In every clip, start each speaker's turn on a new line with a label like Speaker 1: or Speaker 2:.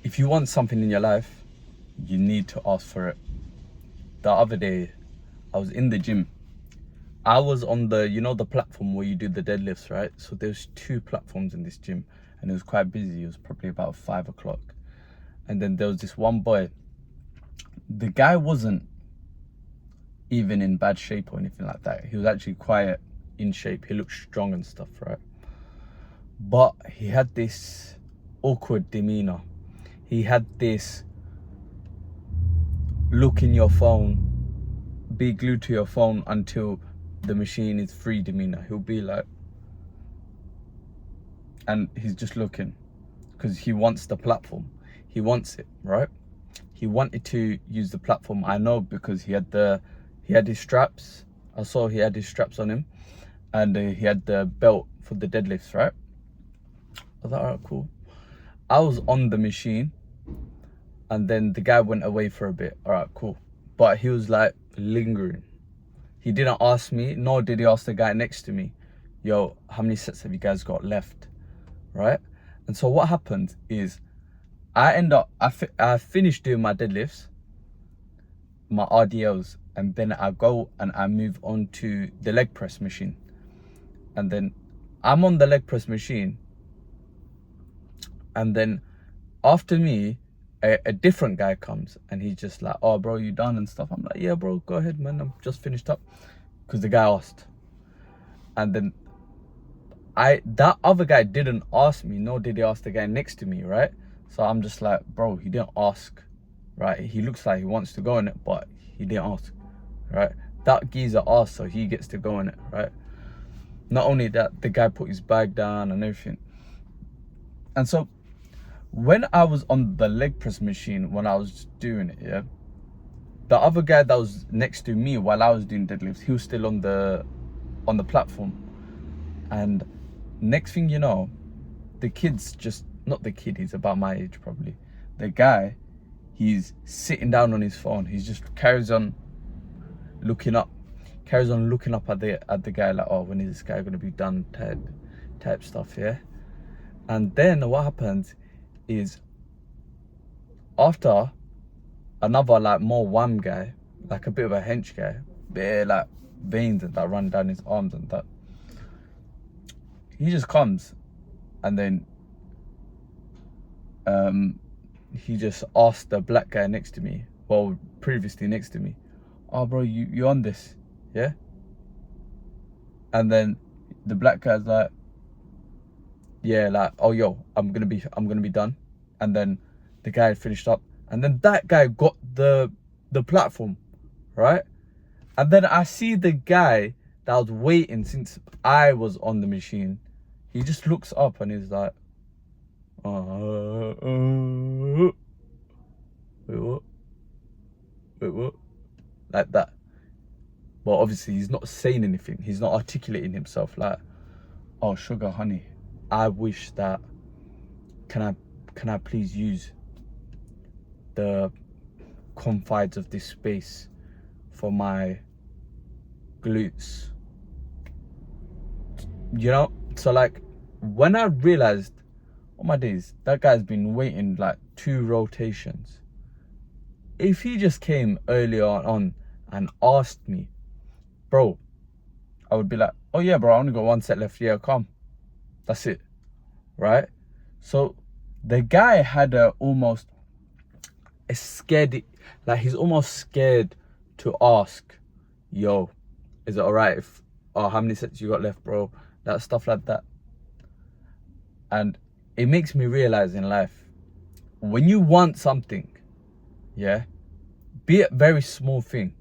Speaker 1: if you want something in your life, you need to ask for it. The other day, I was in the gym. I was on the, the platform where you do the deadlifts, right? So there's two platforms in this gym, and it was quite busy. It was probably about 5 o'clock. And then there was this one boy. The guy wasn't even in bad shape or anything like that. He was actually quite in shape. He looked strong and stuff, right? But he had this awkward demeanor. He had this look in your phone, be glued to your phone until the machine is free demeanor. He'll be like, and he's just looking because he wants the platform. He wants it, right? He wanted to use the platform. I know because he had his straps. I saw he had his straps on him, and he had the belt for the deadlifts, right? I was like, all right, cool. I was on the machine, and then the guy went away for a bit. All right, cool. But he was like lingering. He didn't ask me, nor did he ask the guy next to me, yo, how many sets have you guys got left, right? And so what happened is I finished doing my deadlifts, my RDLs, and then I go and I move on to the leg press machine. And then I'm on the leg press machine, and then after me, a different guy comes, and he's just like, oh bro, you done and stuff. I'm like, yeah bro, go ahead man, I'm just finished up, because the guy asked. And then that other guy didn't ask me, nor did he ask the guy next to me, right? So I'm just like, bro, he didn't ask, right? He looks like he wants to go in it, but he didn't ask, right? That geezer asked, so he gets to go in it, right? Not only that, the guy put his bag down and everything. And so when I was on the leg press machine, when I was doing it, yeah, the other guy that was next to me while I was doing deadlifts, he was still on the platform. And next thing you know, the kid's just, not the kid, he's about my age probably. The guy, he's sitting down on his phone. He just carries on looking up at the guy like, oh, when is this guy gonna be done type stuff, yeah? And then what happens is, after another like more wham guy, like a bit of a hench guy, bare like veins and that run down his arms and that, he just comes, and then he just asked the black guy next to me, well, previously next to me, oh bro, you on this, yeah? And then the black guy's like, yeah, like, oh yo, I'm gonna be done. And then the guy finished up, and then that guy got the platform, right? And then I see the guy that was waiting since I was on the machine. He just looks up and he's like, wait, what? Like that. Well, obviously he's not saying anything. He's not articulating himself like, oh, sugar, honey, I wish that, can I please use the confines of this space for my glutes? You know? So like, when I realized, oh my days, that guy's been waiting like 2 rotations. If he just came earlier on and asked me, bro, I would be like, oh yeah bro, I only got 1 set left, yeah, come. That's it, right? So the guy had almost a scared, like he's almost scared to ask, yo, is it all right if, oh, how many sets you got left, bro? That stuff like that. And it makes me realize in life, when you want something, yeah, be it very small thing,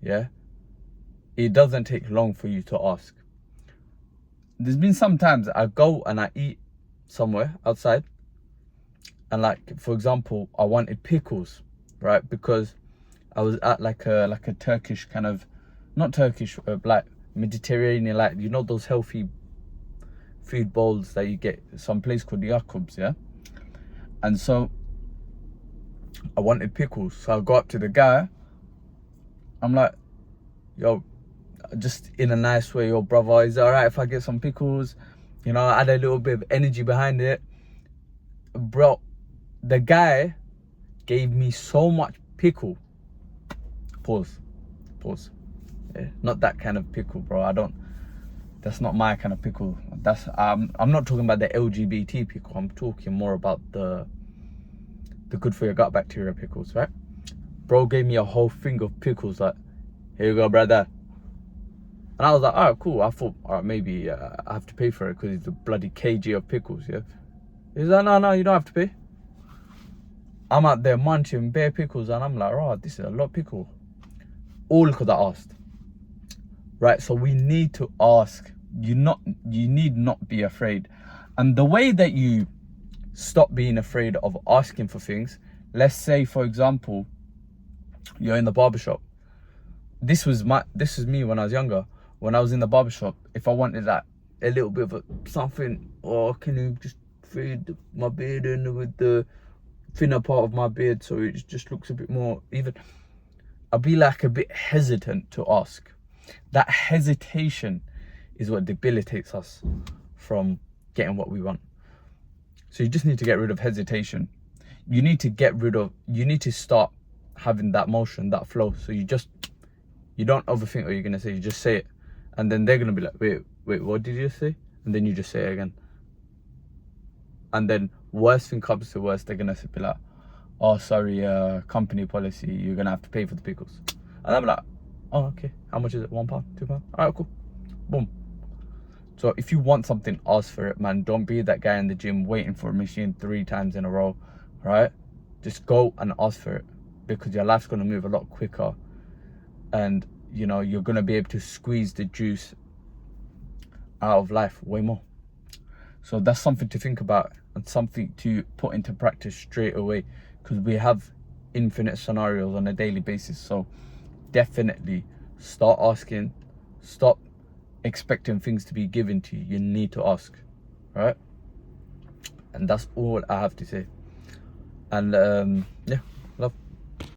Speaker 1: yeah, it doesn't take long for you to ask. There's been some times I go and I eat somewhere outside, and like, for example, I wanted pickles, right? Because I was at like a Turkish kind of, not Turkish, like Mediterranean, like, you know, those healthy food bowls that you get some place called Jacobs, yeah? And so I wanted pickles. So I go up to the guy. I'm like, yo, just in a nice way, yo brother, is it all right if I get some pickles? You know, add a little bit of energy behind it. Bro, the guy gave me so much pickle. Pause. Yeah, not that kind of pickle, bro. That's not my kind of pickle. That's I'm not talking about the LGBT pickle. I'm talking more about the good for your gut bacteria pickles, right? Bro gave me a whole thing of pickles, like, here you go, brother. And I was like, alright, cool. I thought, alright, maybe I have to pay for it because it's a bloody kg of pickles, yeah? He's like, no, you don't have to pay. I'm out there munching bare pickles and I'm like, oh, this is a lot of pickle. All because I asked. Right, so we need to ask. You need not be afraid. And the way that you stop being afraid of asking for things, let's say, for example, you're in the barbershop. This was me when I was younger. When I was in the barbershop, if I wanted like a little bit of something, or can you just fade my beard in with the thinner part of my beard so it just looks a bit more even, I'd be like a bit hesitant to ask. That hesitation is what debilitates us from getting what we want. So you just need to get rid of hesitation. You need to start having that motion, that flow. So you don't overthink what you're gonna say, you just say it. And then they're gonna be like, wait, what did you say? And then you just say it again. And then worst thing comes to worst, they're gonna be like, oh, sorry, company policy, you're gonna have to pay for the pickles. And I'm like, oh, okay, how much is it? £1, £2? All right, cool, boom. So if you want something, ask for it, man. Don't be that guy in the gym waiting for a machine 3 times in a row, right? Just go and ask for it, because your life's gonna move a lot quicker, and you know, you're gonna be able to squeeze the juice out of life way more. So that's something to think about and something to put into practice straight away, because we have infinite scenarios on a daily basis. So definitely start asking. Stop expecting things to be given to you. You need to ask, right? And that's all I have to say. And yeah,